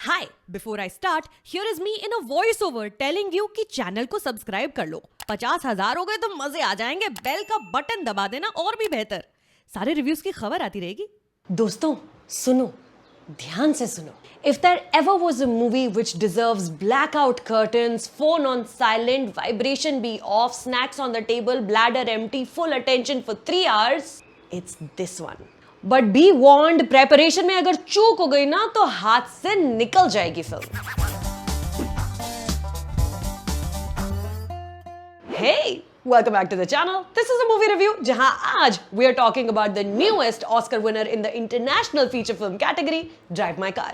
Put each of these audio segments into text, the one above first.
Hi before I start here is me in a voice over telling you कि channel को subscribe कर लो। 50,000 हो गए तो मजे आ जाएंगे। बेल का बटन दबा देना और भी बेहतर। सारे रिव्यूज की खबर आती रहेगी। दोस्तों सुनो, ध्यान से सुनो. If there ever was a movie which deserves blackout curtains, phone on silent, vibration be off, snacks on the table, bladder empty, full attention for 3 hours, it's this one. But be warned, preparation में अगर चूक हो गई ना तो हाथ से निकल जाएगी film. Hey! Welcome back to the channel. This is a movie review जहां आज we are talking about the newest Oscar winner in the international feature film category, Drive My Car.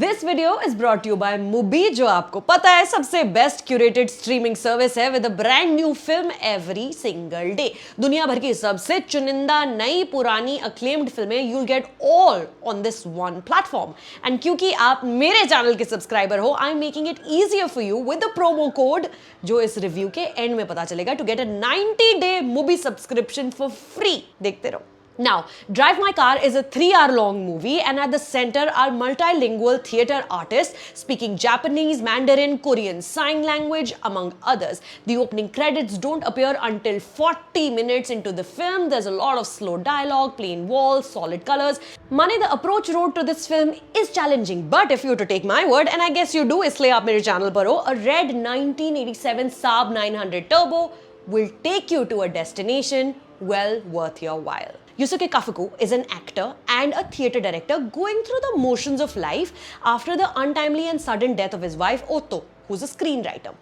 This video is brought to you by Mubi, जो आपको पता है सबसे best curated streaming service है with a brand new film every single day. दुनिया भर की सबसे चुनिंदा नई पुरानी acclaimed फिल्में you'll get all on this one platform. And क्योंकि आप मेरे चैनल के सब्सक्राइबर हो, I'm making it easier for you with the promo code जो इस रिव्यू के एंड में पता चलेगा to get a 90-day Mubi subscription for free. देखते रहो. Now, Drive My Car is a 3-hour long movie, and at the center are multilingual theater artists speaking Japanese, Mandarin, Korean, sign language, among others. The opening credits don't appear until 40 minutes into the film. There's a lot of slow dialogue, plain walls, solid colors. Mane, the approach road to this film is challenging, but if you were to take my word, and I guess you do, इसलिए आप मेरे channel पर हो, a red 1987 Saab 900 Turbo will take you to a destination well worth your while. Yusuke Kafuku is an actor and a theatre director going through the motions of life after the untimely and sudden death of his wife Otto, who's a screenwriter.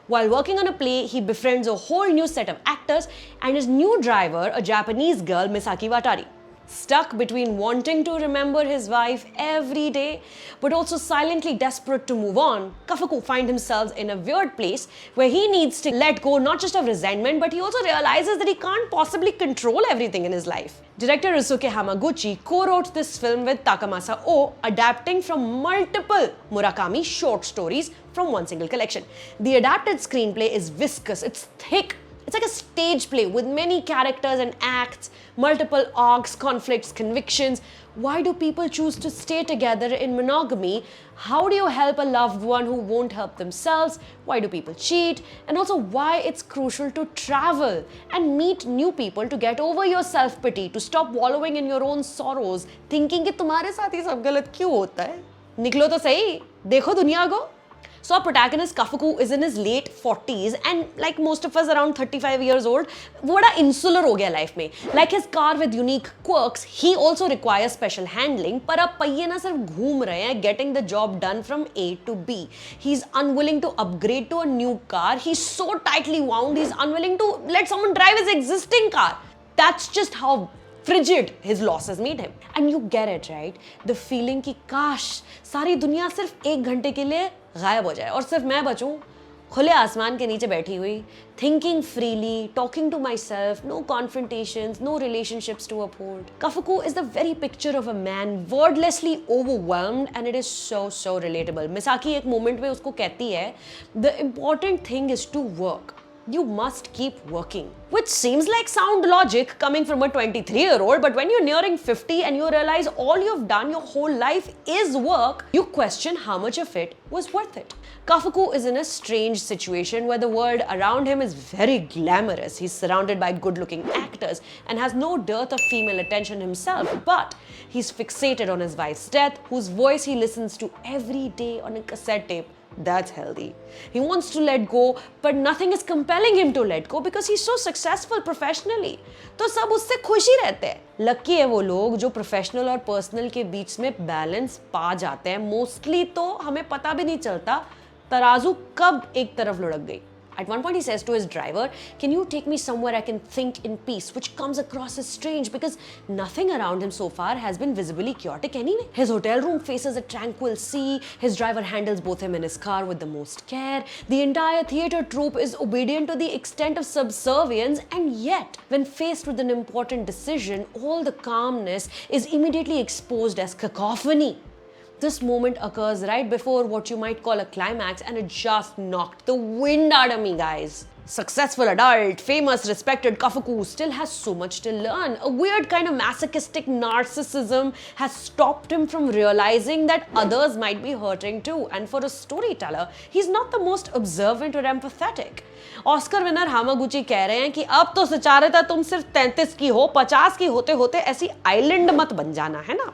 While working on a play, he befriends a whole new set of actors and his new driver, a Japanese girl, Misaki Watari. Stuck between wanting to remember his wife every day but also silently desperate to move on, Kafuku finds himself in a weird place where he needs to let go not just of resentment, but he also realizes that he can't possibly control everything in his life. Director Ryusuke Hamaguchi co-wrote this film with Takamasa Oh, adapting from multiple Murakami short stories from one single collection. The adapted screenplay is viscous, it's thick. It's like a stage play with many characters and acts, multiple arcs, conflicts, convictions. Why do people choose to stay together in monogamy? How do you help a loved one who won't help themselves? Why do people cheat? And also why it's crucial to travel and meet new people to get over your self-pity, to stop wallowing in your own sorrows, thinking कि तुम्हारे साथ ही सब गलत क्यों होता है? निकलो तो सही, देखो दुनिया को. So our protagonist Kafuku is in his late 40s and like most of us around 35 years old, वो बड़ा insular हो गया life में. Like his car with unique quirks, he also requires special handling. पर अब पहिए ना सिर्फ घूम रहे हैं, getting the job done from A to B. He's unwilling to upgrade to a new car. He's so tightly wound, he's unwilling to let someone drive his existing car. That's just how frigid his losses made him. And you get it, right? The feeling कि काश सारी दुनिया सिर्फ 1 घंटे के लिए गायब हो जाए और सिर्फ मैं बचूं खुले आसमान के नीचे बैठी हुई, thinking freely, talking to myself, no confrontations, no relationships to uphold. Kafuku is the very picture of a man wordlessly overwhelmed and it is so relatable. Misaki एक moment में उसको कहती है, the important thing is to work. You must keep working. Which seems like sound logic coming from a 23-year-old, but when you're nearing 50 and you realize all you've done your whole life is work, you question how much of it was worth it. Kafuku is in a strange situation where the world around him is very glamorous. He's surrounded by good-looking actors and has no dearth of female attention himself, but he's fixated on his wife's death, whose voice he listens to every day on a cassette tape. That's healthy. He wants to let go, but nothing is compelling him to let go because he's so successful professionally. तो सब उससे खुशी रहते हैं. Lucky है वो लोग जो प्रोफेशनल और पर्सनल के बीच में बैलेंस पा जाते हैं. मोस्टली तो हमें पता भी नहीं चलता तराजू कब एक तरफ लुढ़क गई. At one point he says to his driver, can you take me somewhere I can think in peace, which comes across as strange because nothing around him so far has been visibly chaotic anyway. His hotel room faces a tranquil sea, his driver handles both him and his car with the most care, the entire theatre troupe is obedient to the extent of subservience, and yet, when faced with an important decision, all the calmness is immediately exposed as cacophony. This moment occurs right before what you might call a climax and it just knocked the wind out of me, guys. successful adult, famous, respected Kafuku still has so much to learn. A weird kind of masochistic narcissism has stopped him from realizing that others might be hurting too. And for a storyteller, he's not the most observant or empathetic. Oscar winner Hamaguchi कह रहे हैं कि अब तो सुचारिता तुम सिर्फ 33 की हो, 50 की होते होते ऐसी आइलैंड मत बन जाना, है ना?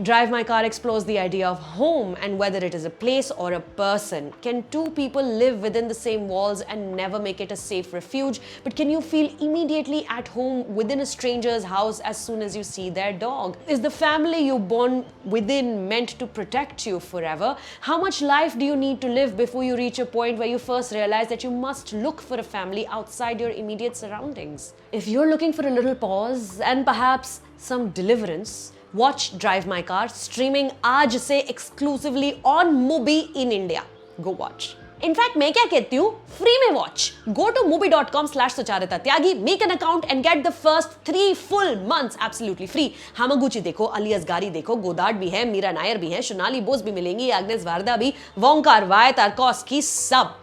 Drive My Car explores the idea of home and whether it is a place or a person. Can two people live within the same walls and never make it a safe refuge? But can you feel immediately at home within a stranger's house as soon as you see their dog? Is the family you born within meant to protect you forever? How much life do you need to live before you reach a point where you first realize that you must look for a family outside your immediate surroundings? If you're looking for a little pause and perhaps some deliverance, watch Drive My Car, streaming आज से exclusively on Mubi in India. Go watch. In fact, मैं क्या कहती हूँ? Free में watch. Go to mubi.com/Sucharita Tyagi, make an account and get the first 3 full months absolutely free. हामागुची देखो, अली असगारी देखो, Goddard भी है, मीरा नायर भी है, सोनाली बोस भी मिलेंगी, एग्नेस वारदा भी, वोंग कार-वाई, तारकोस्की, सब.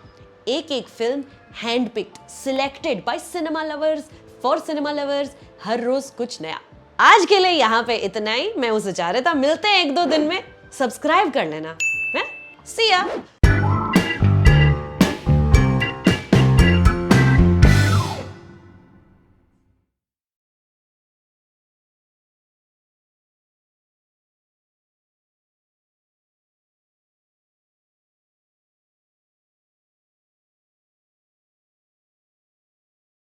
एक film handpicked, selected by cinema lovers, for cinema lovers, हर रोज कुछ नया. आज के लिए यहाँ पे इतना ही. मैं उसे चाह रहा था, मिलते हैं 1-2 दिन में. सब्सक्राइब कर लेना. See ya.